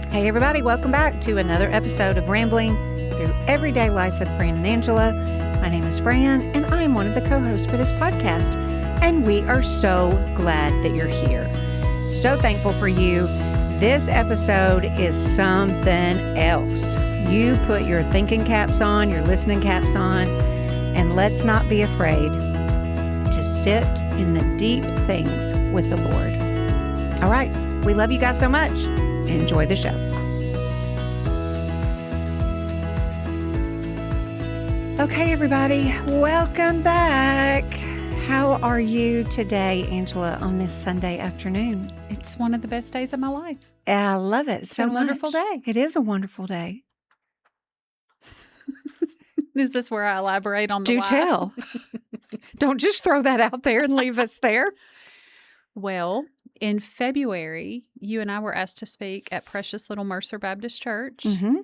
Hey everybody, welcome back to another episode of Rambling Through Everyday Life with Fran and Angela. My name is Fran, and I am one of the co-hosts for this podcast, and we are so glad that you're here. So thankful for you. This episode is something else. You put your thinking caps on, your listening caps on, and let's not be afraid to sit in the deep things with the Lord. All right, we love you guys so much. Enjoy the show. Okay, everybody, welcome back. How are you today, Angela, on this Sunday afternoon? It's one of the best days of my life. I love it so much. It's a wonderful day. It is a wonderful day. Is this where I elaborate on the Do why? tell. Don't just throw that out there and leave us there. Well, in February, you and I were asked to speak at Precious Little Mercer Baptist Church. Mm-hmm.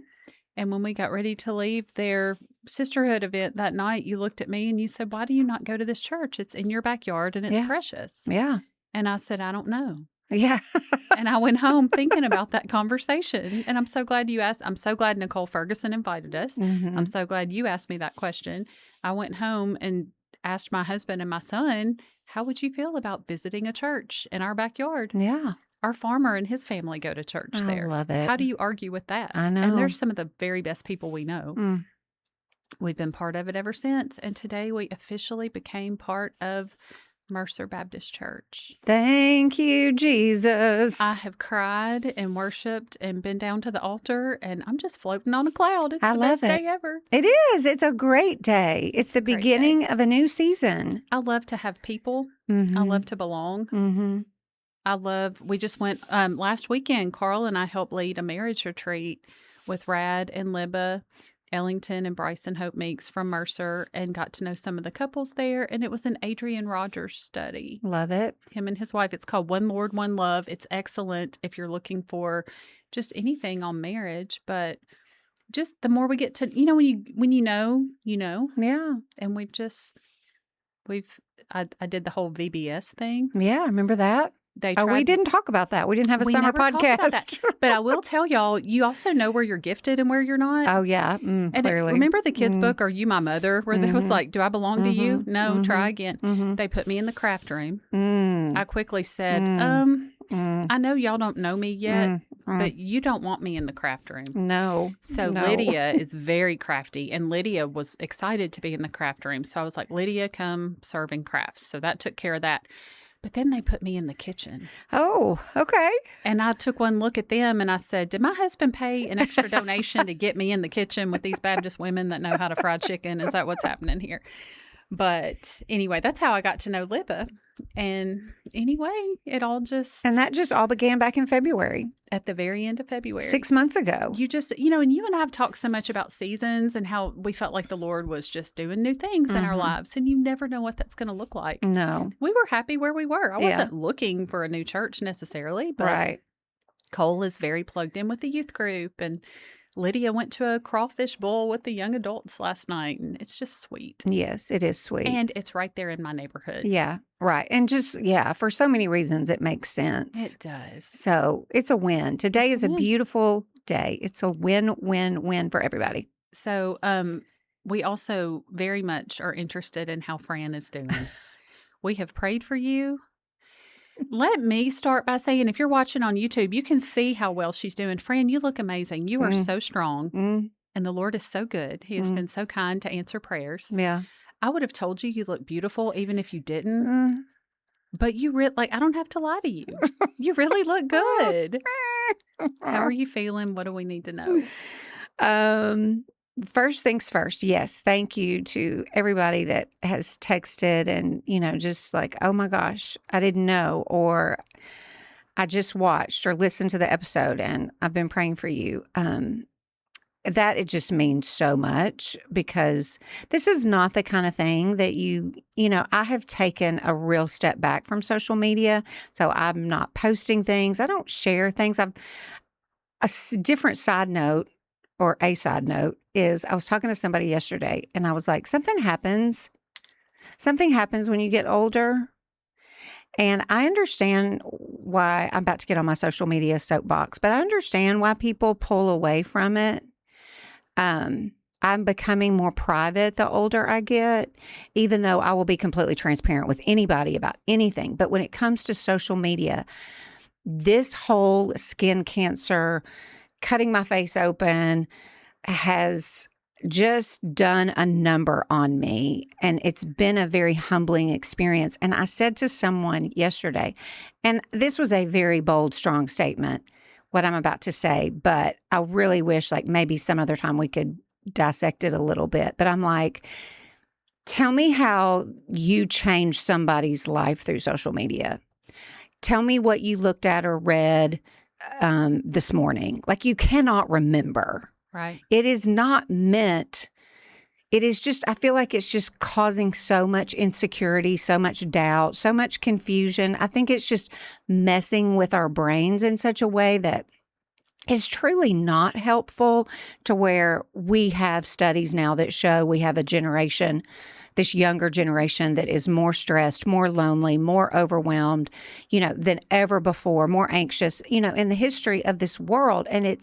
And when we got ready to leave their sisterhood event that night, you looked at me and you said, "Why do you not go to this church? It's in your backyard and it's precious." Yeah. And I said, "I don't know." Yeah. And I went home thinking about that conversation. And I'm so glad you asked. I'm so glad Nicole Ferguson invited us. Mm-hmm. I'm so glad you asked me that question. I went home and asked my husband and my son, "How would you feel about visiting a church in our backyard?" Yeah. Our farmer and his family go to church there. I love it. How do you argue with that? I know. And there's some of the very best people we know. Mm. We've been part of it ever since. And today we officially became part of Mercer Baptist Church. Thank you, Jesus. I have cried and worshiped and been down to the altar, and I'm just floating on a cloud. It's the best day ever. It is. It's a great day. It's the beginning of a new season. I love to have people. Mm-hmm. I love to belong. Mm-hmm. We just went last weekend. Carl and I helped lead a marriage retreat with Rad and Libba Ellington and Bryson Hope Meeks from Mercer, and got to know some of the couples there. And it was an Adrian Rogers study. Love it. Him and his wife. It's called One Lord, One Love. It's excellent if you're looking for just anything on marriage. But just the more we get to, when you know. Yeah. And I did the whole VBS thing. Yeah, I remember that. We didn't talk about that. We didn't have a summer podcast. But I will tell y'all, you also know where you're gifted and where you're not. Oh, yeah. Clearly. Remember the kids' book, Are You My Mother? Where they was like, "Do I belong to you?" No, try again. They put me in the craft room. I quickly said, I know y'all don't know me yet, but you don't want me in the craft room. No. So Lydia is very crafty, and Lydia was excited to be in the craft room. So I was like, "Lydia, come serve in crafts." So that took care of that. But then they put me in the kitchen. Oh, okay. And I took one look at them and I said, "Did my husband pay an extra donation to get me in the kitchen with these Baptist women that know how to fry chicken? Is that what's happening here?" But anyway, that's how I got to know Libba. And anyway, And that just all began back in February. At the very end of February. 6 months ago. And you and I have talked so much about seasons and how we felt like the Lord was just doing new things in our lives. And you never know what that's going to look like. No. We were happy where we were. I wasn't looking for a new church necessarily, but Cole is very plugged in with the youth group, and Lydia went to a crawfish bowl with the young adults last night, and it's just sweet. Yes, it is sweet. And it's right there in my neighborhood. Yeah, right. And just, for so many reasons, it makes sense. It does. So it's a win. Today is a beautiful day. It's a win for everybody. So we also very much are interested in how Fran is doing. We have prayed for you. Let me start by saying, if you're watching on YouTube, you can see how well she's doing. Fran, you look amazing. You are so strong. And the Lord is so good. He has been so kind to answer prayers. Yeah. I would have told you look beautiful even if you didn't. But I don't have to lie to you. You really look good. How are you feeling? What do we need to know? First things first. Yes. Thank you to everybody that has texted and, just like, "Oh my gosh, I didn't know," or "I just watched or listened to the episode and I've been praying for you." That it just means so much, because this is not the kind of thing that I have taken a real step back from social media. So I'm not posting things. I don't share things. Different side note, or a side note, is I was talking to somebody yesterday and I was like, something happens when you get older. And I understand why I'm about to get on my social media soapbox, but I understand why people pull away from it. I'm becoming more private the older I get, even though I will be completely transparent with anybody about anything. But when it comes to social media, this whole skin cancer, cutting my face open has just done a number on me. And it's been a very humbling experience. And I said to someone yesterday, and this was a very bold, strong statement, what I'm about to say, but I really wish like maybe some other time we could dissect it a little bit. But I'm like, tell me how you changed somebody's life through social media. Tell me what you looked at or read this morning. Like you cannot remember. Right. It is not meant. It is just, I feel like it's just causing so much insecurity, so much doubt, so much confusion. I think it's just messing with our brains in such a way that is truly not helpful, to where we have studies now that show we have a generation, this younger generation, that is more stressed, more lonely, more overwhelmed, than ever before, more anxious, in the history of this world. And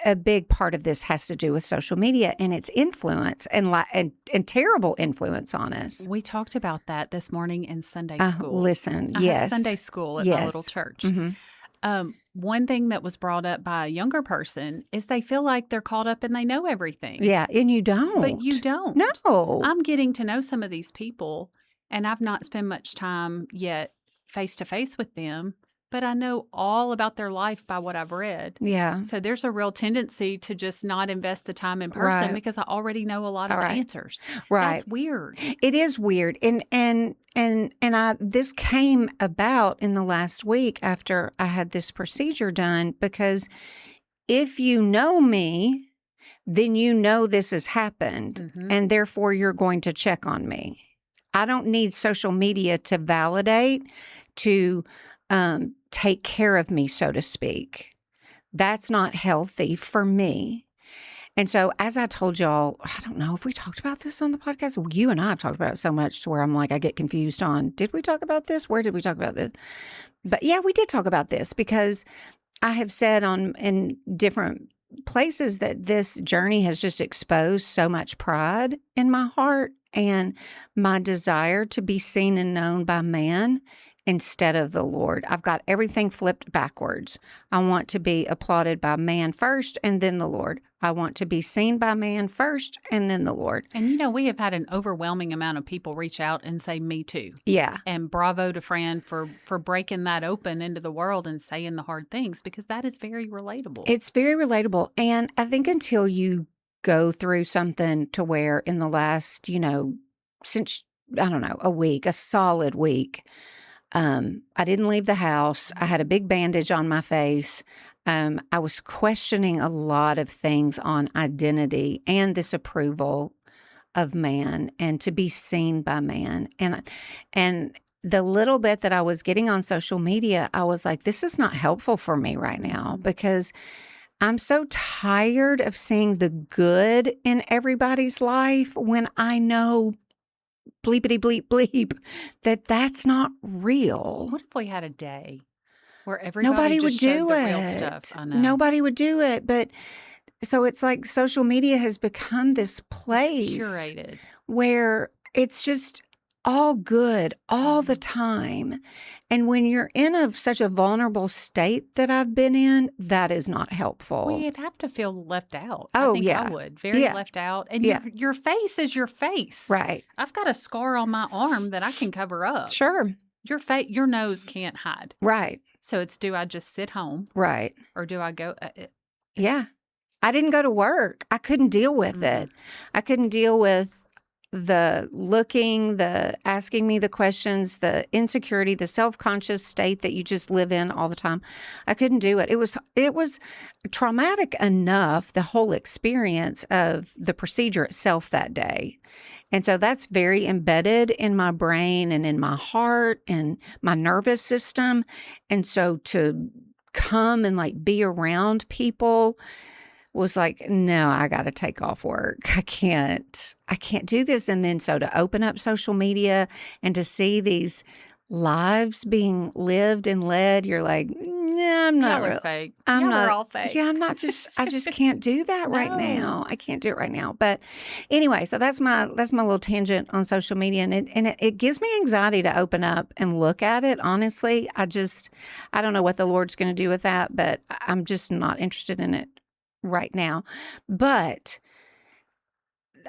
a big part of this has to do with social media and its influence and terrible influence on us. We talked about that this morning in Sunday school. Listen, I yes. have Sunday school at my little church. Mm-hmm. One thing that was brought up by a younger person is they feel like they're caught up and they know everything. Yeah, and you don't. But you don't. No. I'm getting to know some of these people, and I've not spent much time yet face to face with them, but I know all about their life by what I've read. Yeah. So there's a real tendency to just not invest the time in person because I already know a lot of the answers. Right. That's weird. It is weird. And this came about in the last week after I had this procedure done, because if you know me, then you know this has happened, and therefore you're going to check on me. I don't need social media to validate, to take care of me, so to speak. That's not healthy for me. And so, as I told y'all, I don't know if we talked about this on the podcast. You and I have talked about it so much to where I'm like, I get confused on, did we talk about this? Where did we talk about this? But yeah, we did talk about this, because I have said in different places that this journey has just exposed so much pride in my heart and my desire to be seen and known by man instead of the Lord. I've got everything flipped backwards. I want to be applauded by man first and then the Lord. I want to be seen by man first and then the Lord. And we have had an overwhelming amount of people reach out and say, me too. Yeah. And bravo to Fran for breaking that open into the world and saying the hard things, because that is very relatable. It's very relatable. And I think until you go through something to where in the last, since, I don't know, a solid week, I didn't leave the house. I had a big bandage on my face. I was questioning a lot of things on identity and this approval of man and to be seen by man. And the little bit that I was getting on social media, I was like, this is not helpful for me right now, because I'm so tired of seeing the good in everybody's life when I know bleepity bleep bleep that's not real. What if we had a day where everybody just showed the real stuff? I know. Nobody would do it. But so it's like social media has become this place curated where it's just all good all the time. And when you're in such a vulnerable state that I've been in, that is not helpful. Well, you'd have to feel left out. Oh, I think yeah. I would. Very left out. And your face is your face. Right. I've got a scar on my arm that I can cover up. Sure. Your nose can't hide. Right. So it's, do I just sit home? Right. Or do I go? Yeah. I didn't go to work. I couldn't deal with it. I couldn't deal with the looking, the asking me the questions, the insecurity, the self-conscious state that you just live in all the time. I couldn't do it. It was traumatic enough, the whole experience of the procedure itself that day. And so that's very embedded in my brain and in my heart and my nervous system. And so to come and like be around people was like, no, I got to take off work. I can't do this. And then so to open up social media and to see these lives being lived and led, you're like, nah, I'm not Y'all are real. fake. I'm Y'all are not. all fake. Yeah, I just can't do that right No. now. I can't do it right now. But anyway, so that's my little tangent on social media, and it gives me anxiety to open up and look at it. Honestly, I don't know what the Lord's going to do with that, but I'm just not interested in it right now. But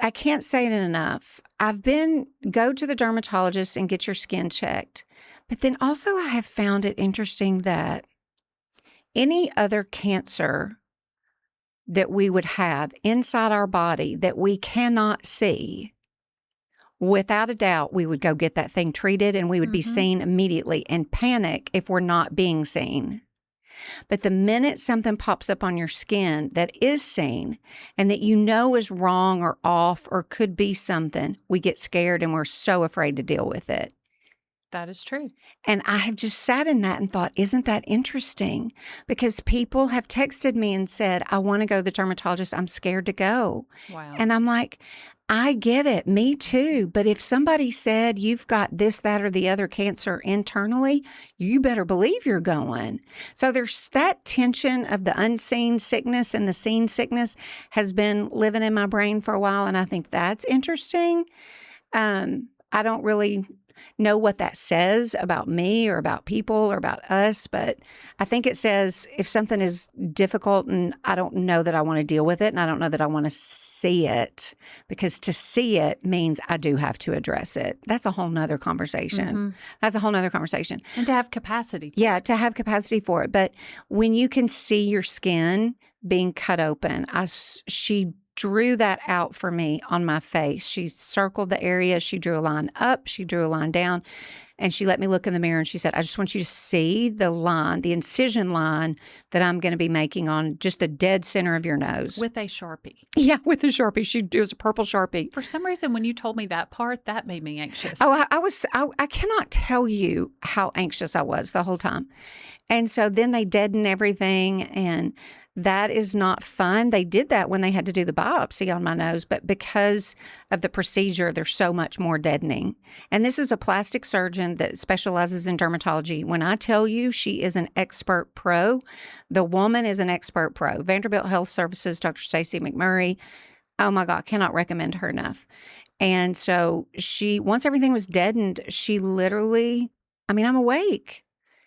I can't say it enough. Go to the dermatologist and get your skin checked. But then also I have found it interesting that any other cancer that we would have inside our body that we cannot see, without a doubt, we would go get that thing treated and we would be seen immediately and panic if we're not being seen. But the minute something pops up on your skin that is seen and that you know is wrong or off or could be something, we get scared and we're so afraid to deal with it. That is true. And I have just sat in that and thought, isn't that interesting? Because people have texted me and said, I want to go to the dermatologist. I'm scared to go. Wow. And I'm like, I get it. Me too. But if somebody said you've got this, that, or the other cancer internally, you better believe you're going. So there's that tension of the unseen sickness and the seen sickness has been living in my brain for a while. And I think that's interesting. I don't really know what that says about me or about people or about us, but I think it says if something is difficult and I don't know that I want to deal with it and I don't know that I want to see it, because to see it means I do have to address it. That's a whole nother conversation. That's a whole nother conversation. And to have capacity. Yeah, to have capacity for it. But when you can see your skin being cut open, she drew that out for me on my face. She circled the area. She drew a line up. She drew a line down. And she let me look in the mirror and she said, I just want you to see the line, the incision line that I'm going to be making on just the dead center of your nose. With a Sharpie. Yeah, with a Sharpie. It was a purple Sharpie. For some reason, when you told me that part, that made me anxious. Oh, I cannot tell you how anxious I was the whole time. And so then they deaden everything, and that is not fun. They did that when they had to do the biopsy on my nose, but because of the procedure, there's so much more deadening. And this is a plastic surgeon that specializes in dermatology. When I tell you she is an expert pro, the woman is an expert pro. Vanderbilt Health Services, Dr. Stacey McMurray. Oh my God, cannot recommend her enough. And so once everything was deadened, she literally, I'm awake.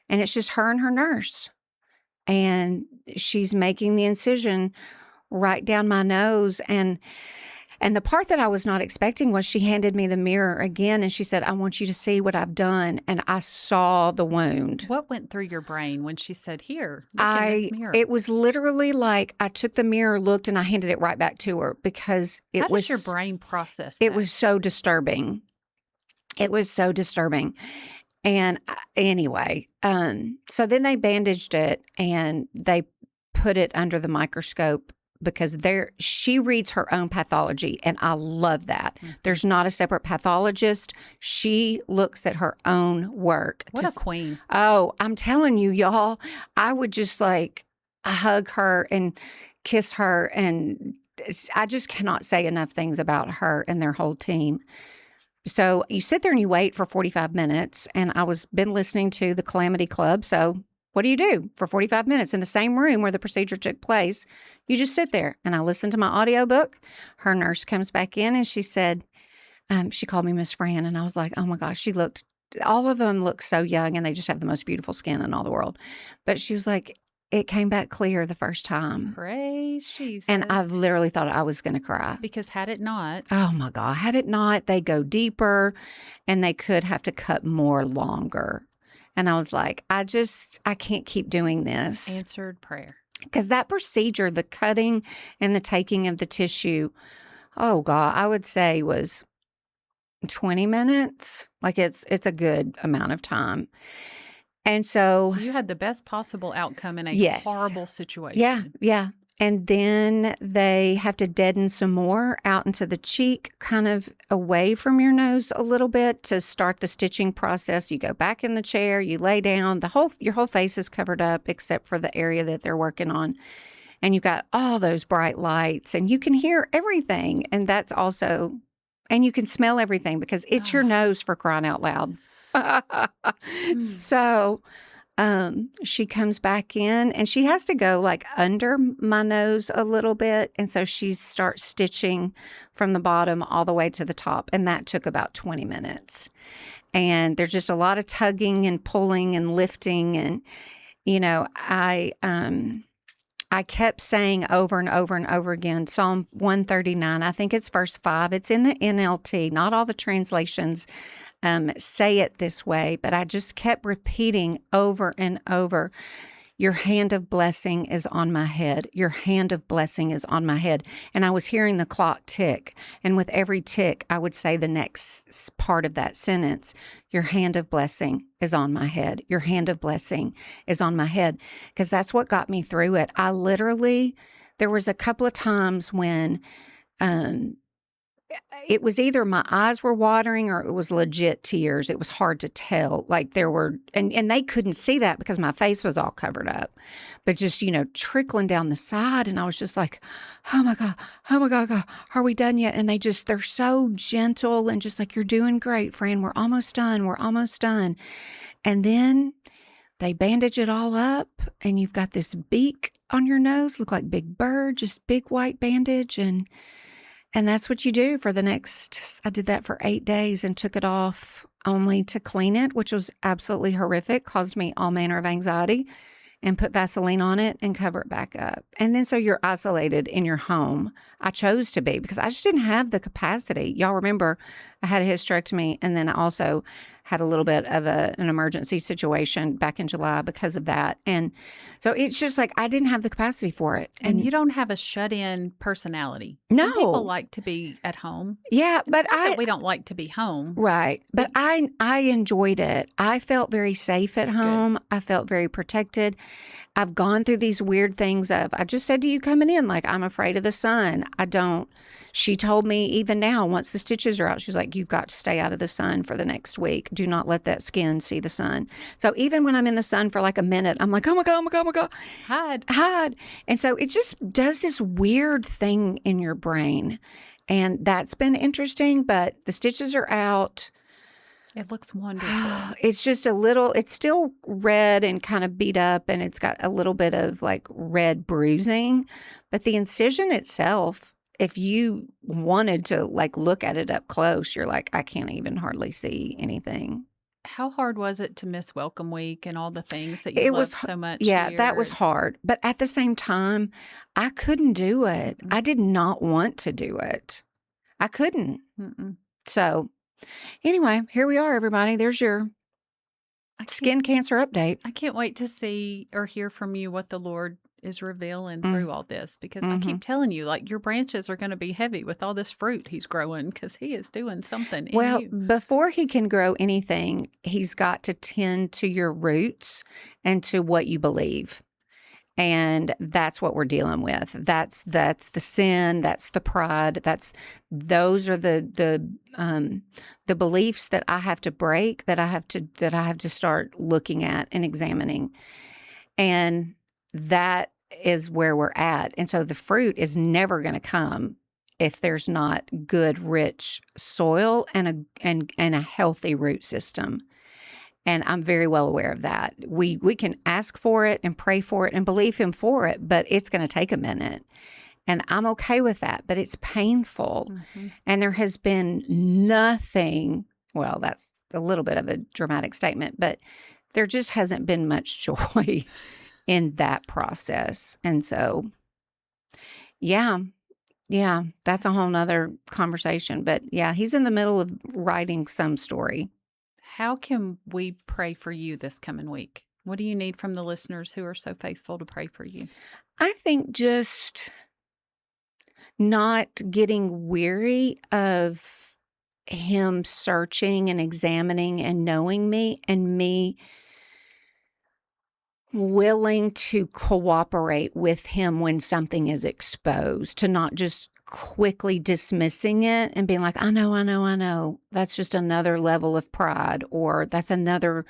And it's just her and her nurse. And she's making the incision right down my nose. And the part that I was not expecting was she handed me the mirror again and she said, I want you to see what I've done. And I saw the wound. What went through your brain when she said, here, look in this mirror? It was literally like I took the mirror, looked, and I handed it right back to her because How does your brain process that? It was so disturbing. It was so disturbing. And anyway, so then they bandaged it and they put it under the microscope because she reads her own pathology, and I love that. There's not a separate pathologist. She looks at her own work. What a queen. Oh, I'm telling you, y'all, I would just like hug her and kiss her, and I just cannot say enough things about her and their whole team. So you sit there and you wait for 45 minutes, and I was been listening to the Calamity Club. So what do you do for 45 minutes in the same room where the procedure took place? You just sit there, and I listened to my audiobook. Her nurse comes back in and she said, she called me Miss Fran, and I was like, oh my gosh, all of them look so young, and they just have the most beautiful skin in all the world. But she was like, it came back clear the first time. Praise Jesus. And I literally thought I was going to cry. Because had it not. Oh my God. Had it not, they go deeper and they could have to cut more longer. And I was like, I can't keep doing this. Answered prayer. Because that procedure, the cutting and the taking of the tissue, oh God, I would say was 20 minutes. Like it's a good amount of time. And so you had the best possible outcome in a horrible situation. Yeah. And then they have to deaden some more out into the cheek, kind of away from your nose a little bit to start the stitching process. You go back in the chair, you lay down, your whole face is covered up except for the area that they're working on. And you've got all those bright lights and you can hear everything. And that's also, and you can smell everything because it's your nose, for crying out loud. Mm. So she comes back in and she has to go like under my nose a little bit. And so she starts stitching from the bottom all the way to the top. And that took about 20 minutes. And there's just a lot of tugging and pulling and lifting. And, I kept saying over and over and over again, Psalm 139, I think it's verse 5. It's in the NLT. Not all the translations say it this way, but I just kept repeating over and over, your hand of blessing is on my head. Your hand of blessing is on my head. And I was hearing the clock tick. And with every tick, I would say the next part of that sentence, your hand of blessing is on my head. Your hand of blessing is on my head. Because that's what got me through it. There was a couple of times when it was either my eyes were watering or it was legit tears. It was hard to tell. Like there were, and they couldn't see that because my face was all covered up, but just, trickling down the side. And I was just like, oh my God, God, are we done yet? And they're so gentle and just like, you're doing great, friend. We're almost done. We're almost done. And then they bandage it all up and you've got this beak on your nose, look like Big Bird, just big white bandage. And that's what you do for I did that for 8 days and took it off only to clean it, which was absolutely horrific, caused me all manner of anxiety, and put Vaseline on it and cover it back up. And then so you're isolated in your home. I chose to be because I just didn't have the capacity. Y'all remember I had a hysterectomy and then I also had a little bit of an emergency situation back in July because of that. And so it's just like I didn't have the capacity for it. And you don't have a shut-in personality. No. Some people like to be at home. Yeah, but we don't like to be home. Right. But I enjoyed it. I felt very safe at home. Good. I felt very protected. I've gone through these weird things I just said to you coming in, like, I'm afraid of the sun. She told me even now, once the stitches are out, she's like, you've got to stay out of the sun for the next week. Do not let that skin see the sun. So even when I'm in the sun for like a minute, I'm like, oh my God. Hide. And so it just does this weird thing in your brain. And that's been interesting, but the stitches are out. It looks wonderful. It's just it's still red and kind of beat up, and it's got a little bit of like red bruising. But the incision itself, if you wanted to like look at it up close, you're like, I can't even hardly see anything. How hard was it to miss Welcome Week and all the things that you loved so much? Yeah, that was hard. But at the same time, I couldn't do it. I did not want to do it. I couldn't. So anyway, here we are, everybody. There's your skin cancer update. I can't wait to see or hear from you what the Lord is revealing through all this, because I keep telling you, like, your branches are going to be heavy with all this fruit he's growing because he is doing something in you. Before he can grow anything, he's got to tend to your roots and to what you believe. And that's what we're dealing with. That's the sin. That's the pride. Those are the beliefs that I have to break. That I have to start looking at and examining. And that is where we're at. And so the fruit is never going to come if there's not good, rich soil and a healthy root system. And I'm very well aware of that. We can ask for it and pray for it and believe him for it, but it's going to take a minute. And I'm okay with that, but it's painful. And there has been nothing, well, that's a little bit of a dramatic statement, but there just hasn't been much joy in that process. And so, yeah, that's a whole nother conversation. But yeah, he's in the middle of writing some story. How can we pray for you this coming week? What do you need from the listeners who are so faithful to pray for you? I think just not getting weary of him searching and examining and knowing me, and me willing to cooperate with him when something is exposed, to not just quickly dismissing it and being like, I know. That's just another level of pride, or that's another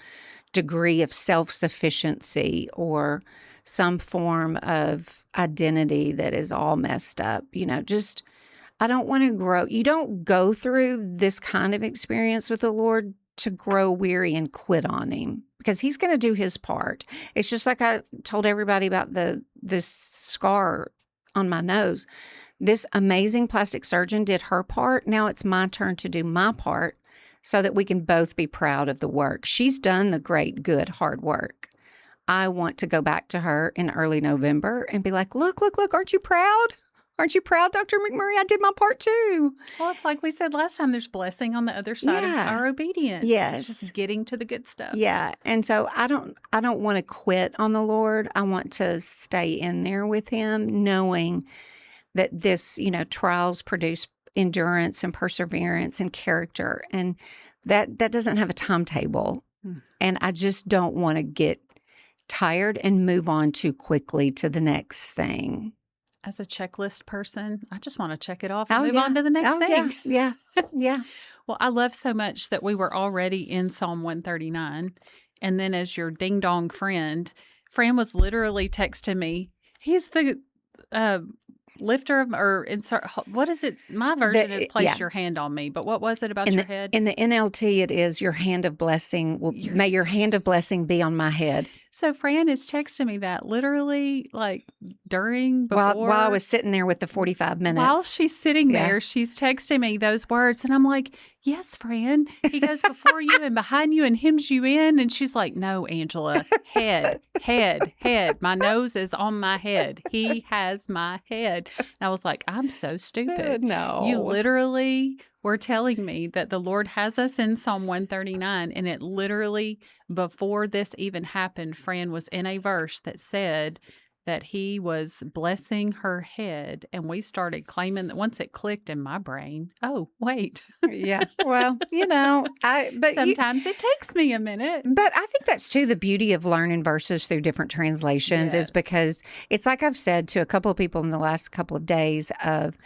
degree of self-sufficiency, or some form of identity that is all messed up. I don't want to grow. You don't go through this kind of experience with the Lord to grow weary and quit on him, because he's going to do his part. It's just like I told everybody about this scar on my nose. This amazing plastic surgeon did her part. Now it's my turn to do my part so that we can both be proud of the work. She's done the great, good, hard work. I want to go back to her in early November and be like, look, aren't you proud? Aren't you proud, Dr. McMurray? I did my part too. Well, it's like we said last time, there's blessing on the other side of our obedience. Yes. It's just getting to the good stuff. Yeah. And so I don't want to quit on the Lord. I want to stay in there with him, knowing that this, trials produce endurance and perseverance and character. And that doesn't have a timetable. And I just don't want to get tired and move on too quickly to the next thing. As a checklist person, I just want to check it off and move on to the next thing. Yeah. Well, I love so much that we were already in Psalm 139. And then as your ding-dong friend, Fran was literally texting me. He's the lifter of, or insert, what is it? My version is place your hand on me. But what was it about your head? In the NLT, it is your hand of blessing. May your hand of blessing be on my head. So Fran is texting me that literally like before. While I was sitting there with the 45 minutes. While she's sitting there, she's texting me those words. And I'm like, yes, Fran. He goes before you and behind you and hems you in. And she's like, no, Angela, head. My nose is on my head. He has my head. And I was like, I'm so stupid. No. You literally were telling me that the Lord has us in Psalm 139. And it literally, before this even happened, Fran was in a verse that said that he was blessing her head. And we started claiming that once it clicked in my brain, oh, wait. Yeah. Well, but sometimes it takes me a minute. But I think that's too the beauty of learning verses through different translations is because it's like I've said to a couple of people in the last couple of days of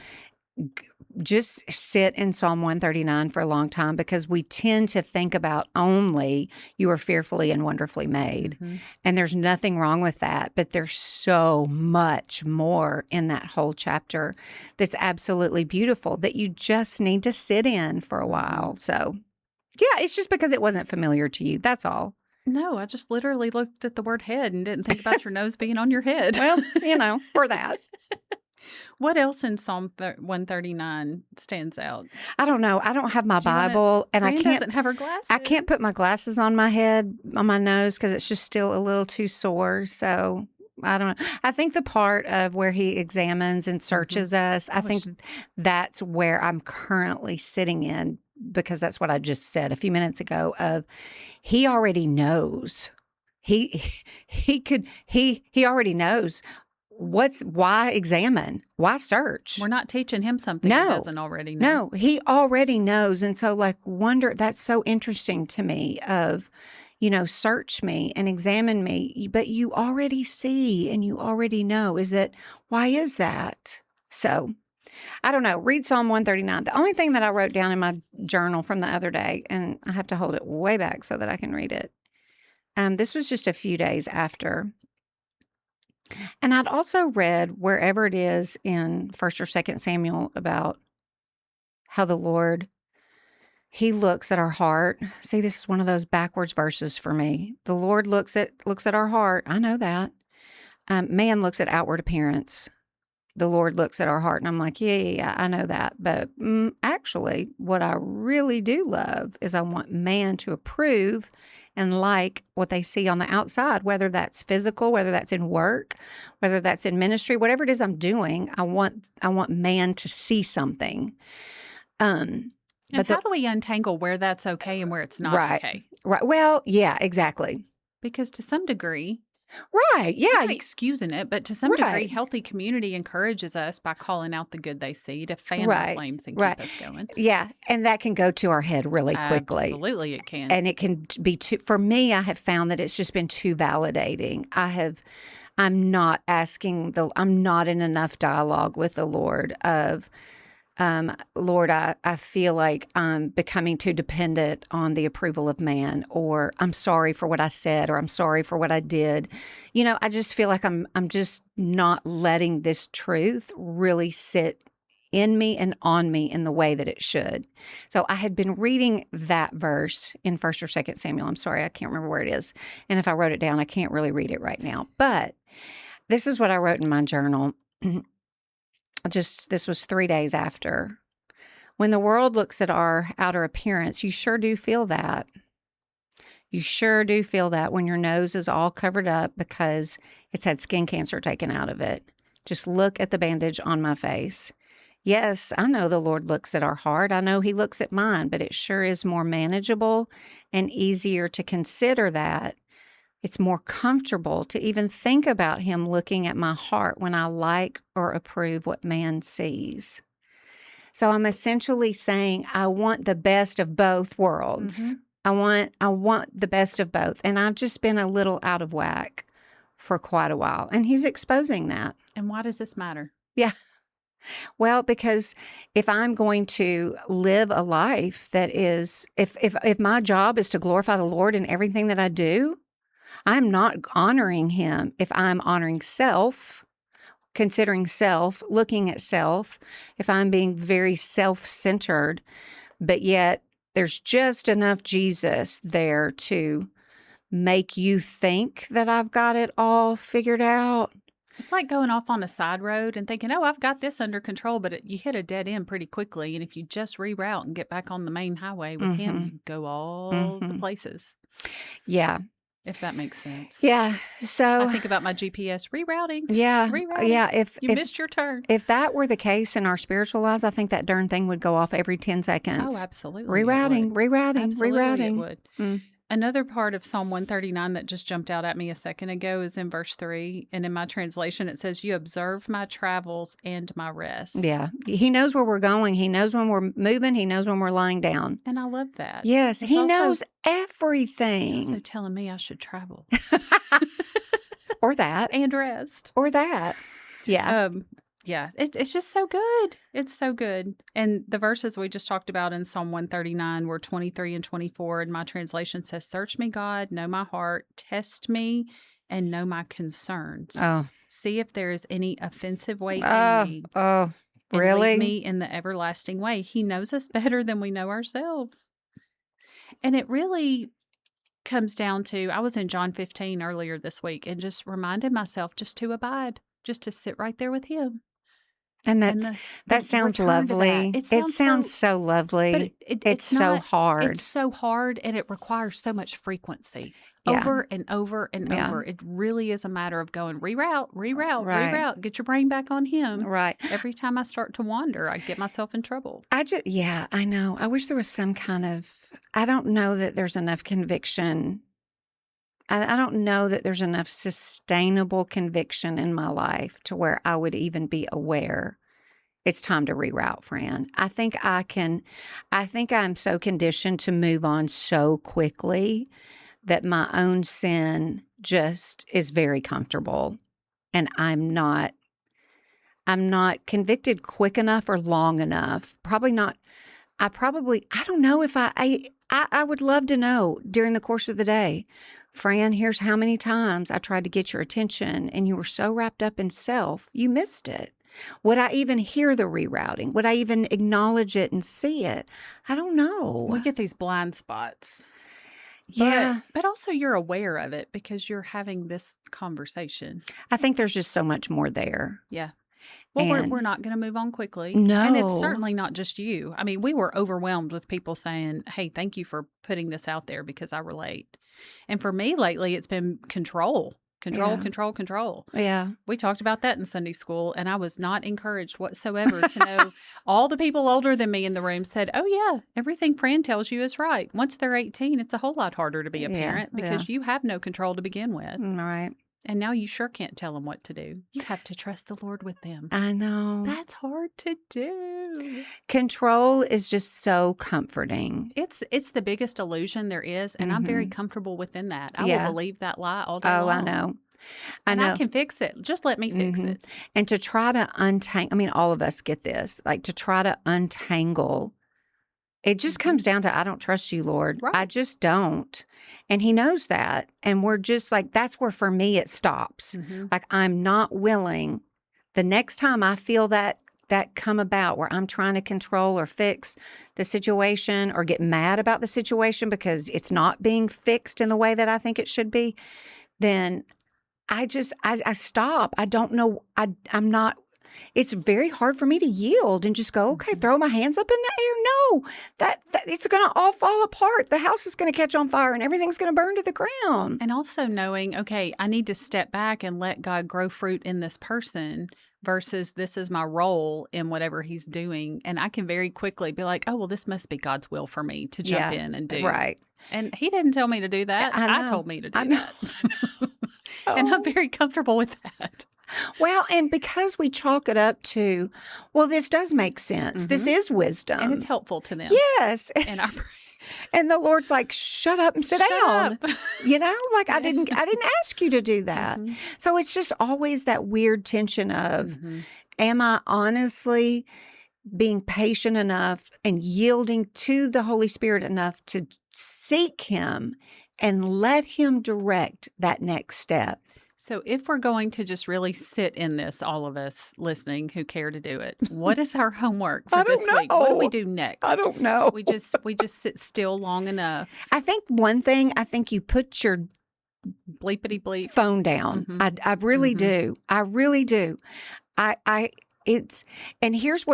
just sit in Psalm 139 for a long time, because we tend to think about only you are fearfully and wonderfully made. Mm-hmm. And there's nothing wrong with that. But there's so much more in that whole chapter that's absolutely beautiful that you just need to sit in for a while. So, yeah, it's just because it wasn't familiar to you. That's all. No, I just literally looked at the word head and didn't think about your nose being on your head. Well, or that. What else in Psalm 139 stands out? I don't know. I don't have my Bible, and Fran doesn't have her glasses. I can't put my glasses on my head, on my nose, because it's just still a little too sore. So I don't know. I think the part of where he examines and searches us, I think that's where I'm currently sitting in, because that's what I just said a few minutes ago. Of he already knows. He already knows. Why examine? Why search? We're not teaching him something he doesn't already know. No, he already knows. And so wonder, that's so interesting to me of, search me and examine me, but you already see and you already know. Why is that? So I don't know. Read Psalm 139. The only thing that I wrote down in my journal from the other day, and I have to hold it way back so that I can read it. This was just a few days after. And I'd also read wherever it is in 1st or 2nd Samuel about how the Lord, he looks at our heart. See, this is one of those backwards verses for me. The Lord looks at our heart. I know that. Man looks at outward appearance. The Lord looks at our heart. And I'm like, yeah, I know that. But actually, what I really do love is I want man to approve and like what they see on the outside, whether that's physical, whether that's in work, whether that's in ministry, whatever it is I'm doing, I want man to see something. And how do we untangle where that's okay and where it's not okay? Right. Well, yeah, exactly. Because to some degree, right, yeah, I'm not excusing it, but to some degree, healthy community encourages us by calling out the good they see to fan the flames and keep us going. Yeah, and that can go to our head really quickly. Absolutely, it can. And it can be too. For me, I have found that it's just been too validating. I'm not in enough dialogue with the Lord of. Lord, I feel like I'm becoming too dependent on the approval of man, or I'm sorry for what I said, or I'm sorry for what I did. I just feel like I'm just not letting this truth really sit in me and on me in the way that it should. So I had been reading that verse in 1st or 2nd Samuel. I'm sorry, I can't remember where it is. And if I wrote it down, I can't really read it right now. But this is what I wrote in my journal. This was 3 days after. When the world looks at our outer appearance, you sure do feel that. You sure do feel that when your nose is all covered up because it's had skin cancer taken out of it. Just look at the bandage on my face. Yes, I know the Lord looks at our heart. I know He looks at mine, but it sure is more manageable and easier to consider that. It's more comfortable to even think about Him looking at my heart when I like or approve what man sees. So I'm essentially saying I want the best of both worlds. Mm-hmm. I want the best of both. And I've just been a little out of whack for quite a while. And He's exposing that. And why does this matter? Yeah. Well, because if I'm going to live a life that is, if my job is to glorify the Lord in everything that I do, I'm not honoring Him if I'm honoring self, considering self, looking at self, if I'm being very self-centered, but yet there's just enough Jesus there to make you think that I've got it all figured out. It's like going off on a side road and thinking, oh, I've got this under control, but you hit a dead end pretty quickly. And if you just reroute and get back on the main highway with Him, you go all the places. Yeah. If that makes sense. Yeah. So I think about my GPS rerouting. Yeah. Rerouting. Yeah. If missed your turn. If that were the case in our spiritual lives, I think that darn thing would go off every 10 seconds. Oh, absolutely. Rerouting. Absolutely it would. Another part of Psalm 139 that just jumped out at me a second ago is in verse 3. And in my translation, it says, you observe my travels and my rest. Yeah. He knows where we're going. He knows when we're moving. He knows when we're lying down. And I love that. Yes. He knows everything. He's also telling me I should travel. Or that. And rest. Or that. Yeah. Yeah, it's just so good. It's so good. And the verses we just talked about in Psalm 139 were 23 and 24. And my translation says, search me, God, know my heart, test me, and know my concerns. Oh. See if there is any offensive way in me. Oh, and really? lead me in the everlasting way. He knows us better than we know ourselves. And it really comes down to, I was in John 15 earlier this week and just reminded myself just to abide, just to sit right there with Him. And that sounds lovely. It sounds so lovely. But it's so hard. It's so hard, and it requires so much frequency. Yeah. Over and over and over. It really is a matter of going reroute, Right. get your brain back on Him. Right. Every time I start to wander, I get myself in trouble. I know. I wish there was some kind of, I don't know that there's enough conviction. I don't know that there's enough sustainable conviction in my life to where I would even be aware it's time to reroute, Fran. I think I'm so conditioned to move on so quickly that my own sin just is very comfortable, and I'm not convicted quick enough or long enough. Probably not. I don't know if I would love to know during the course of the day, Fran, here's how many times I tried to get your attention and you were so wrapped up in self, you missed it. Would I even hear the rerouting? Would I even acknowledge it and see it? I don't know. We get these blind spots. Yeah. But also you're aware of it because you're having this conversation. I think there's just so much more there. Yeah. Well, we're not going to move on quickly. No. And it's certainly not just you. I mean, we were overwhelmed with people saying, hey, thank you for putting this out there because I relate. And for me lately, it's been control. Yeah. We talked about that in Sunday school, and I was not encouraged whatsoever to know all the people older than me in the room said, oh, yeah, everything Fran tells you is right. Once they're 18, it's a whole lot harder to be a parent because you have no control to begin with. Right. And now you sure can't tell them what to do. You have to trust the Lord with them. I know. That's hard to do. Control is just so comforting. It's the biggest illusion there is, and I'm very comfortable within that. I will believe that lie all day long. Oh, I know. I can fix it. Just let me fix it. And to try to untangle, I mean, all of us get this, like to try to untangle. It just comes down to, I don't trust you, Lord. Right. I just don't. And He knows that. And we're just like, that's where for me it stops. Like I'm not willing. The next time I feel that that come about where I'm trying to control or fix the situation or get mad about the situation because it's not being fixed in the way that I think it should be, then I stop. I don't know. I'm not. It's very hard for me to yield and just go, okay, throw my hands up in the air. No, that it's going to all fall apart. The house is going to catch on fire and everything's going to burn to the ground. And also knowing, okay, I need to step back and let God grow fruit in this person versus this is my role in whatever he's doing. And I can very quickly be like, oh, well, this must be God's will for me to jump in and do. Right. And he didn't tell me to do that. I told me to do that. And I'm very comfortable with that. Well, and because we chalk it up to, well, this does make sense. This is wisdom. And it's helpful to them. Yes. And our and the Lord's like, shut up and sit down. You know, like I didn't ask you to do that. So it's just always that weird tension of, am I honestly being patient enough and yielding to the Holy Spirit enough to seek him and let him direct that next step? So if we're going to just really sit in this, all of us listening who care to do it, what is our homework for this week? What do we do next? I don't know. We just sit still long enough. I think one thing, you put your bleepity bleep phone down. I really do. I really do. And here's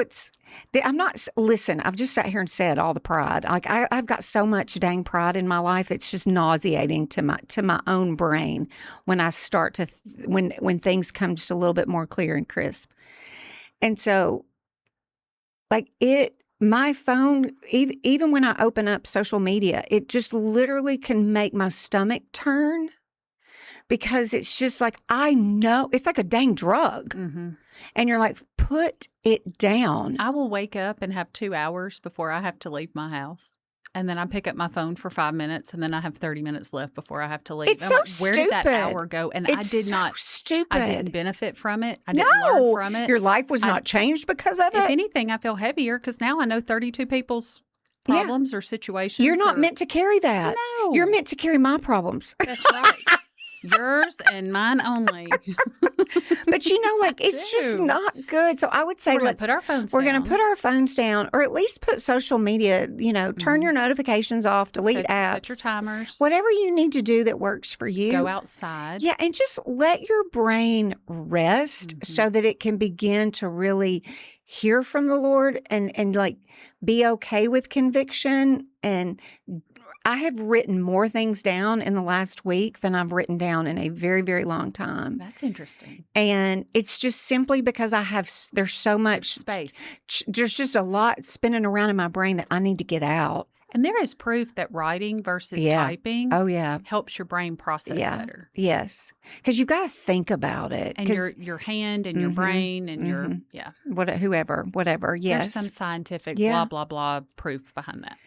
listen, I've just sat here and said all the pride. Like I've got so much dang pride in my life. It's just nauseating to my own brain when I start to, when things come just a little bit more clear and crisp. And so my phone, even when I open up social media, it just literally can make my stomach turn because it's just like, I know it's like a dang drug. And you're like, put it down. I will wake up and have 2 hours before I have to leave my house. And then I pick up my phone for 5 minutes, and then I have 30 minutes left before I have to leave. It's so stupid. Where did that hour go? And Stupid. I didn't benefit from it. I didn't learn from it. Your life was not changed because of it. If anything, I feel heavier because now I know 32 people's problems or situations. You're not meant to carry that. No. You're meant to carry my problems. That's right. Yours and mine only. But it's just not good. So I would say we're going to put our phones down. We're going to put our phones down, or at least put social media, turn your notifications off, delete apps. Set your timers. Whatever you need to do that works for you. Go outside. Yeah, and just let your brain rest so that it can begin to really hear from the Lord and be okay with conviction. And I have written more things down in the last week than I've written down in a very, very long time. That's interesting. And it's just simply because there's so much space. There's just a lot spinning around in my brain that I need to get out. And there is proof that writing versus typing helps your brain process better. Yes. Because you've got to think about it. And your hand and your brain and your, whatever. Yes. There's some scientific blah, blah, blah proof behind that.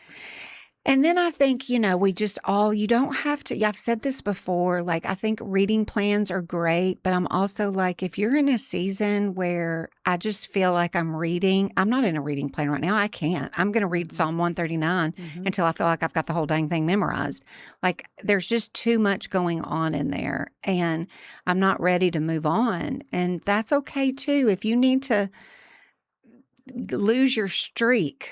And then I think, you don't have to, I've said this before, I think reading plans are great, but I'm also if you're in a season where I just feel like I'm not in a reading plan right now. I can't. I'm going to read Psalm 139 until I feel like I've got the whole dang thing memorized. There's just too much going on in there and I'm not ready to move on. And that's okay too. If you need to lose your streak.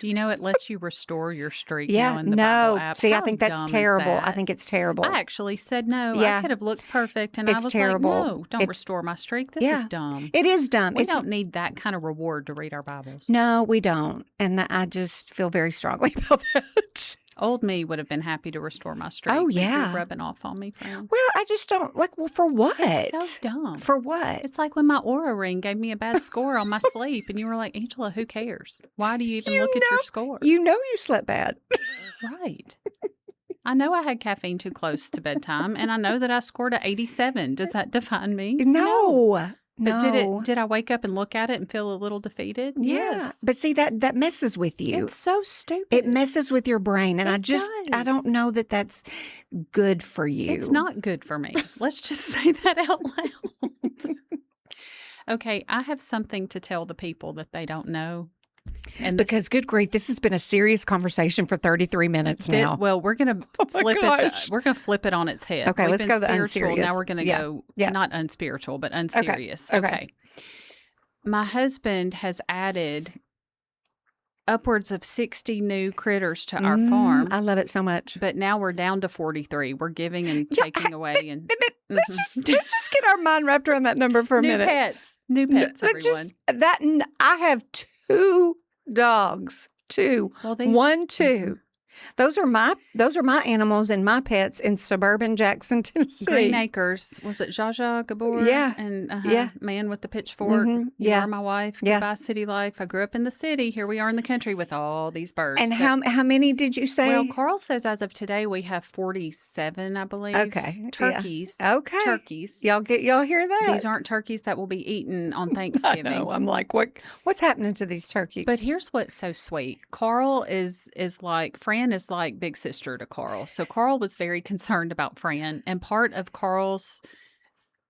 Do you know it lets you restore your streak? Yeah, now in the Bible app? See, I think that's terrible. I think it's terrible. I actually said no. Yeah. I could have looked perfect, and I was terrible. Like, no, don't restore my streak. This is dumb. It is dumb. We don't need that kind of reward to read our Bibles. No, we don't. And I just feel very strongly about that. Old me would have been happy to restore my streak. Oh, yeah. You're rubbing off on me, friend. Well, I just don't, for what? It's so dumb. For what? It's like when my Aura ring gave me a bad score on my sleep, and you were like, Angela, who cares? Why do you even look at your score? You know you slept bad. Right. I know I had caffeine too close to bedtime, and I know that I scored a 87. Does that define me? No. But did I wake up and look at it and feel a little defeated? Yeah. Yes. But see, that messes with you. It's so stupid. It messes with your brain. And I don't know that that's good for you. It's not good for me. Let's just say that out loud. Okay, I have something to tell the people that they don't know. And because good grief, this has been a serious conversation for 33 minutes now. Well, we're going to flip it. We're going to flip it on its head. Okay, let's go the unserious. Now we're going to go not unspiritual, but unserious. Okay. my husband has added upwards of 60 new critters to our farm. I love it so much. But now we're down to 43. We're giving and taking away. And let's just get our mind wrapped around that number for a minute. New pets, everyone. I have 2 dogs. 2. Well, 1, 2. Those are my animals and my pets in suburban Jackson, Tennessee. Green Acres. Was it Zsa Zsa Gabor? Yeah. And Yeah. Man with the Pitchfork. Mhm. You Yeah. are my wife. Yeah. Goodbye city life. I grew up in the city. Here we are in the country with all these birds. And how many did you say? Well, Carl says as of today we have 47, I believe. Okay. Turkeys. Yeah. Okay. Turkeys. Y'all hear that? These aren't turkeys that will be eaten on Thanksgiving. I know. I'm like, what's happening to these turkeys? But here's what's so sweet. Carl is like, Fran is like big sister to Carl. So Carl was very concerned about Fran. And part of Carl's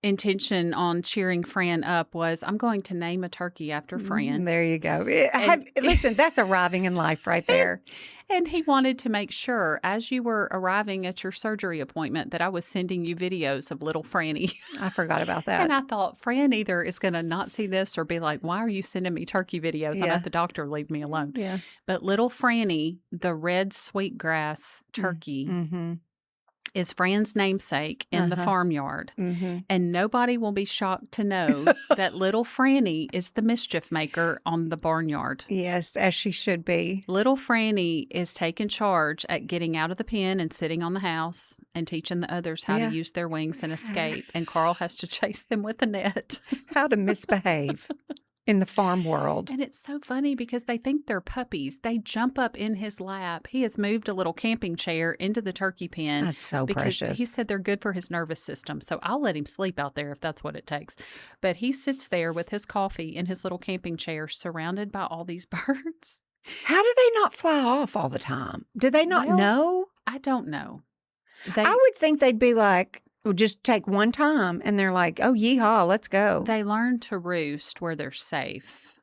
intention on cheering Fran up was, I'm going to name a turkey after Fran. There you go. Listen, that's arriving in life right there. And he wanted to make sure, as you were arriving at your surgery appointment, that I was sending you videos of little Franny. I forgot about that. And I thought, Fran either is going to not see this or be like, why are you sending me turkey videos? I'm Yeah. at the doctor. Leave me alone. Yeah. But little Franny, the red sweetgrass turkey, Mm-hmm. is Fran's namesake in the farmyard. Mm-hmm. And nobody will be shocked to know that little Franny is the mischief maker on the barnyard. Yes, as she should be. Little Franny is taking charge at getting out of the pen and sitting on the house and teaching the others how Yeah. to use their wings and escape. And Carl has to chase them with a net. How to misbehave in the farm world. And it's so funny because they think they're puppies. They jump up in his lap. He has moved a little camping chair into the turkey pen. That's so because precious. he said they're good for his nervous system. So I'll let him sleep out there if that's what it takes. But he sits there with his coffee in his little camping chair surrounded by all these birds. How do they not fly off all the time? Do they not Well, know? I don't know. I would think they'd be like, well, just take one time. And they're like, oh, yeehaw, let's go. They learn to roost where they're safe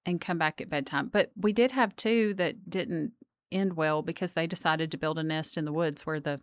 and come back at bedtime. But we did have 2 that didn't end well because they decided to build a nest in the woods where the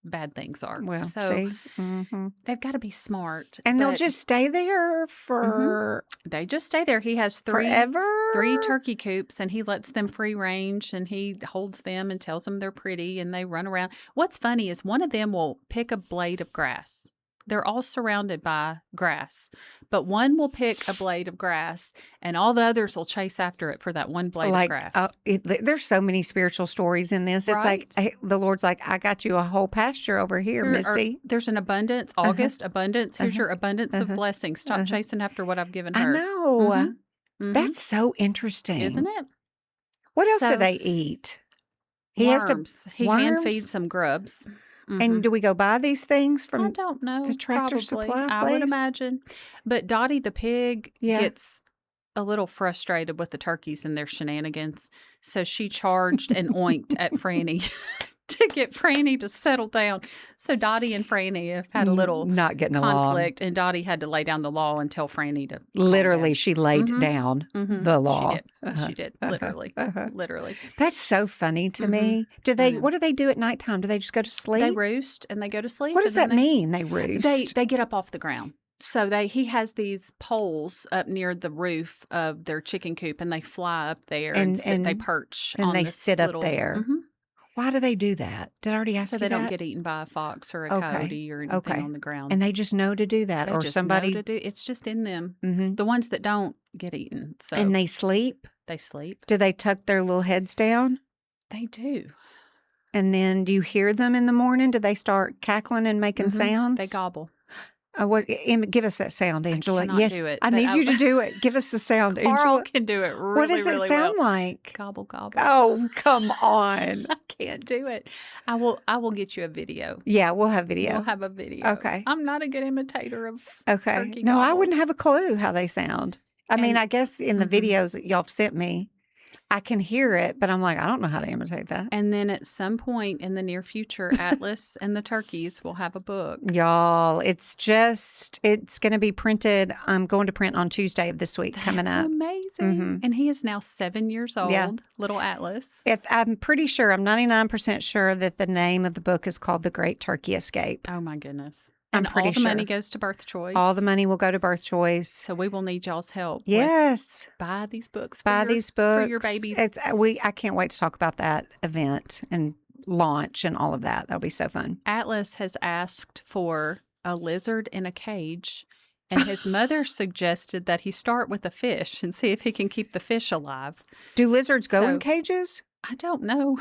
bad things are. Well, so see? Mm-hmm. they've got to be smart. And they'll but just stay there for they just stay there. He has 3 forever? 3 turkey coops and he lets them free range and he holds them and tells them they're pretty and they run around. What's funny is one of them will pick a blade of grass. They're all surrounded by grass, but one will pick a blade of grass and all the others will chase after it for that one blade of grass. There's so many spiritual stories in this. Right? It's like the Lord's like, I got you a whole pasture over here, Missy. There's an abundance, August abundance. Here's your abundance of blessings. Stop chasing after what I've given her. I know. Mm-hmm. That's so interesting. Isn't it? What else do So- they eat? He hand worms? feeds some grubs. And do we go buy these things I from don't know. the Tractor Probably. Supply I would place? imagine. But Dottie the pig Yeah. gets a little frustrated with the turkeys and their shenanigans. So she charged and oinked at Franny to get Franny to settle down. So Dottie and Franny have had a little not getting conflict, and Dottie had to lay down the law and tell Franny to calm Literally, down. she laid down the law. She did. She did. Literally. Literally. That's so funny to me. Do they? know. What do they do at nighttime? Do they just go to sleep? They roost and they go to sleep. What does and that then mean? They roost. They get up off the ground. So he has these poles up near the roof of their chicken coop, and they fly up there and they perch and on they this sit up little, there. Why do they do that? Did I already ask so you they that? don't get eaten by a fox or a coyote or anything on the ground. And they just know to do that, They or just somebody. know to do. It's just in them. Mhm. The ones that don't get eaten. So And they sleep. they sleep. Do they tuck their little heads down? They do. And then do you hear them in the morning? Do they start cackling and making sounds? They gobble. Give us that sound, Angela. cannot Yes, do it, I but need you to do it. Give us the sound, Carl Angela. can do it really, What does it really sound well. like? Gobble, gobble. Oh, come on. I can't do it. I will get you a video. Yeah, we'll have video. We'll have a video. Okay. I'm not a good imitator of Okay. turkey No, I gobbles. wouldn't have a clue how they sound. I mean, And- I guess in the videos that y'all have sent me, I can hear it, but I'm like, I don't know how to imitate that. And then at some point in the near future, Atlas and the turkeys will have a book. Y'all, it's going to be printed. I'm going to print on Tuesday of this week coming That's up. amazing. Mhm. And he is now 7 years old, Yeah. little Atlas. I'm pretty sure, I'm 99% sure that the name of the book is called The Great Turkey Escape. Oh my goodness. And pretty all the money sure. goes to Birth Choice. All the money will go to Birth Choice. So we will need y'all's help. Yes. Buy these books. Buy these books. For your babies. I can't wait to talk about that event and launch and all of that. That'll be so fun. Atlas has asked for a lizard in a cage, and his mother suggested that he start with a fish and see if he can keep the fish alive. Do lizards go in So- cages? I don't know.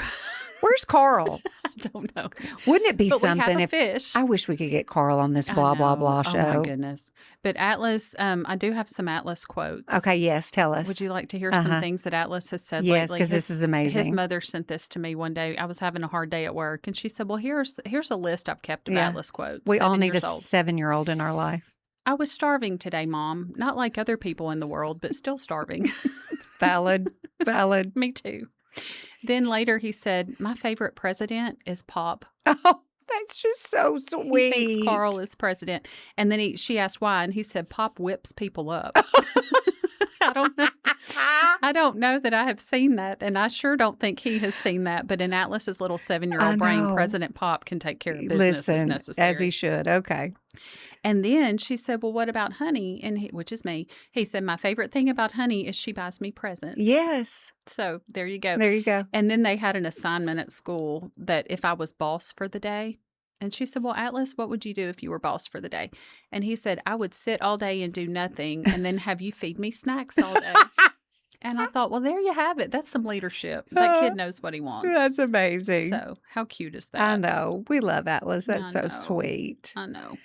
Where's Carl? I don't know. Wouldn't it be But something we have a if fish. I wish we could get Carl on this I blah blah know. blah Oh show? my goodness. But Atlas, I do have some Atlas quotes. Okay, yes, tell us. Would you like to hear some Uh-huh. things that Atlas has said Yes, lately? because this is amazing. His mother sent this to me one day. I was having a hard day at work, and she said, "Well, here's a list I've kept of Yeah. Atlas quotes." We all 7 need a years old. 7-year-old in our life. I was starving today, Mom. Not like other people in the world, but still starving. Valid. Me too. Then later he said, "My favorite president is Pop." Oh, that's just so sweet. He thinks Carl is president. And then she asked why, and he said, "Pop whips people up." I don't know. I don't know that I have seen that, and I sure don't think he has seen that. But in Atlas's little 7-year-old I brain, know. President Pop can take care of business if Listen, necessary. as he should. Okay. And then she said, "Well, what about Honey?" And which is me. He said, "My favorite thing about Honey is she buys me presents." Yes. So there you go. There you go. And then they had an assignment at school that if I was boss for the day. And she said, "Well, Atlas, what would you do if you were boss for the day?" And he said, "I would sit all day and do nothing and then have you feed me snacks all day." And I thought, well, there you have it. That's some leadership. That kid knows what he wants. That's amazing. So how cute is that? I know. We love Atlas. That's I so know. sweet. I know.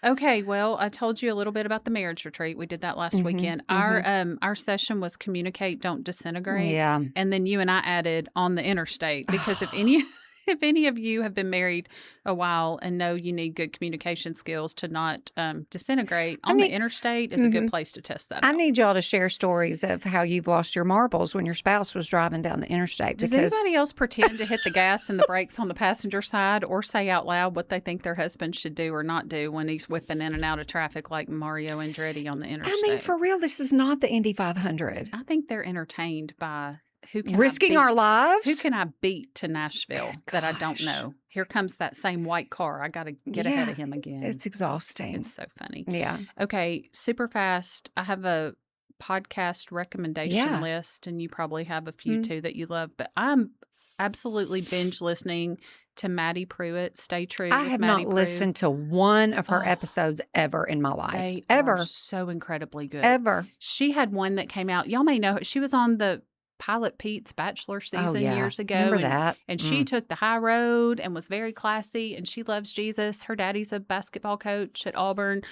Okay, well, I told you a little bit about the marriage retreat. We did that last Mhm, weekend. Our session was communicate, don't disintegrate. Yeah. And then you and I added on the interstate because if any of you have been married a while and know you need good communication skills to not disintegrate, on the interstate is a good place to test that I out. need y'all to share stories of how you've lost your marbles when your spouse was driving down the interstate. Does because anybody else pretend to hit the gas and the brakes on the passenger side or say out loud what they think their husband should do or not do when he's whipping in and out of traffic like Mario Andretti on the interstate? I mean, for real, this is not the Indy 500. I think they're entertained by who can Risking I our beat- lives? Who can I beat to Nashville that I don't Gosh. know? Here comes that same white car. I got to get ahead of him again. It's exhausting. It's so funny. Yeah. Okay, super fast. I have a podcast recommendation Yeah. list, and you probably have a few Mm. too that you love. But I'm absolutely binge listening to Maddie Pruitt. Stay true. I with have Maddie not listened to one of her Oh. episodes ever in my life. They Ever. are so incredibly good. Ever. She had one that came out. Y'all may know she was on the Pilot Pete's Bachelor season Oh, yeah. years ago. Remember and, that? And she took the high road and was very classy, and she loves Jesus. Her daddy's a basketball coach at Auburn.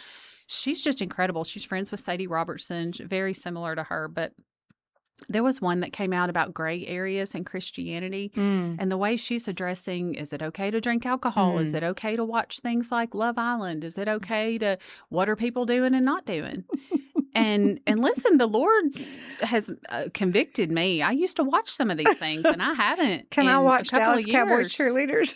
She's just incredible. She's friends with Sadie Robertson, very similar to her. But there was one that came out about gray areas in Christianity. And the way she's addressing, is it okay to drink alcohol? Is it okay to watch things like Love Island? Is it okay to, what are people doing and not doing? And listen, the Lord has convicted me. I used to watch some of these things, and I haven't. Can in I a watch couple Dallas of Cowboys years. cheerleaders?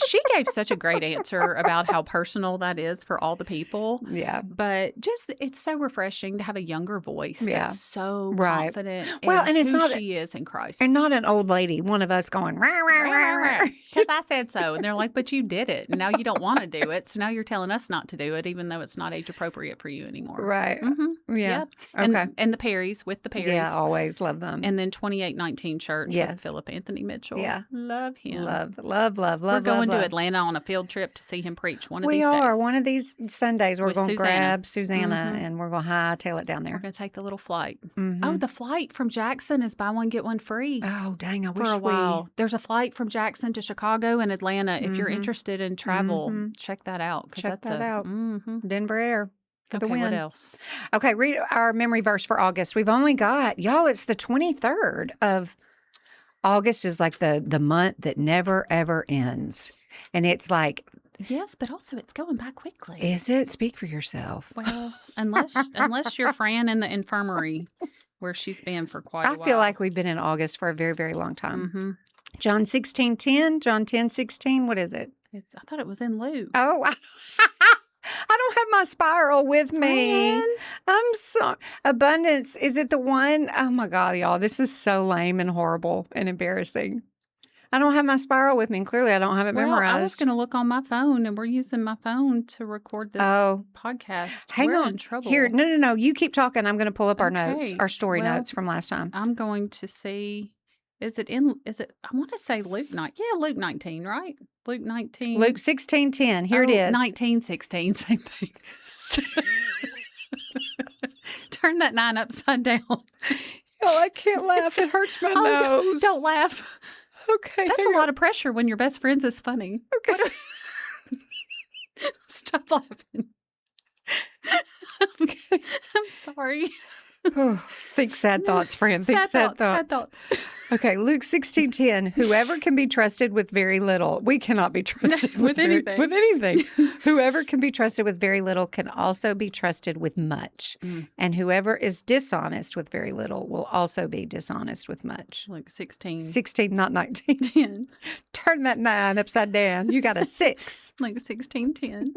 She gave such a great answer about how personal that is for all the people. Yeah. But just, it's so refreshing to have a younger voice Yeah. that's so Right. confident Well, in and it's who not- she is in Christ. And not an old lady, one of us going, rah, rah, rah, rah. Because I said so. And they're like, but you did it. And now you don't want to do it. So now you're telling us not to do it, even though it's not age appropriate for you anymore. Right. Mm-hmm. Yeah. Yep. Okay. And the Perrys with the Perrys. Yeah, always love them. And then 2819 Church Yes. with Philip Anthony Mitchell. Yeah. Love him. Love, love, love, love. We're going love, to love. Atlanta on a field trip to see him preach one of We these are. days. One of these Sundays, we're With going to Susanna. grab Susanna Mhm. and we're going to hightail it down We're there. going to take the little flight. Mhm. Oh, the flight from Jackson is buy one, get one free. Oh, dang. I For wish a while. There's a flight from Jackson to Chicago and Atlanta. If you're Mhm. interested in travel, Mhm. check that out. 'Cause Check that's that out. Mm-hmm. Denver Air for the Okay, win. what else? Okay, read our memory verse for August. We've only got, y'all, it's the 23rd of August is like the month that never, ever ends. And it's like, Yes, but also it's going by quickly. is it? Speak for yourself. Well, unless you're Fran in the infirmary where she's been for quite a I while. feel like we've been in August for a very, very long time. Mm-hmm. John 16:10, John 10:16. What is it? I thought it was in Luke. Oh, I don't have my spiral with me. Fran. I'm so abundance. Is it the one? Oh my God, y'all. This is so lame and horrible and embarrassing. I don't have my spiral with me, and clearly I don't have it Well, I was memorized. going to look on my phone, and we're using my phone to record this podcast. Hang We're on. in trouble. Here, no. You keep talking. I'm going to pull up our notes, Okay. our story Well, notes from last time. I'm going to see. I want to say Luke 9. Yeah, Luke 19, right? Luke 19. Luke 16:10. Here it is. 19:16. Same thing. Turn that 9 upside down. Oh, I can't laugh. It hurts my nose. Don't laugh. Okay. That's a lot of pressure when your best friend's is funny. Okay. Stop laughing. I'm sorry. Think sad thoughts, friend. Think sad thoughts. Okay, Luke 16:10. Whoever can be trusted with very little, we cannot be trusted with anything. With anything. Whoever can be trusted with very little can also be trusted with much. And whoever is dishonest with very little will also be dishonest with much. Luke 16. 16, not 19. 10. Turn that 9 upside down. You got a 6. Luke 16:10.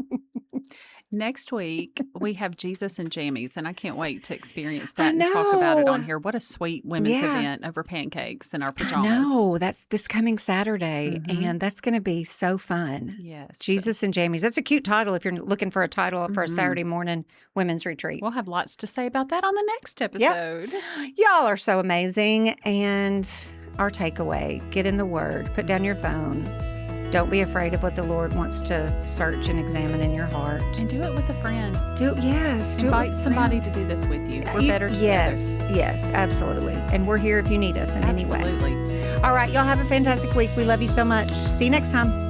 Next week, we have Jesus and Jammies, and I can't wait to experience that and talk about it on here. What a sweet women's event over pancakes in our pajamas. No, that's this coming Saturday, and that's going to be so fun. Yes. Jesus and Jammies. That's a cute title if you're looking for a title for a Saturday morning women's retreat. We'll have lots to say about that on the next episode. Yep. Y'all are so amazing. And our takeaway, get in the Word, put down your phone. Don't be afraid of what the Lord wants to search and examine in your heart. And do it with a friend. Invite somebody to do this with you. We're better together. Yes, absolutely. And we're here if you need us in any way. Absolutely. All right, y'all have a fantastic week. We love you so much. See you next time.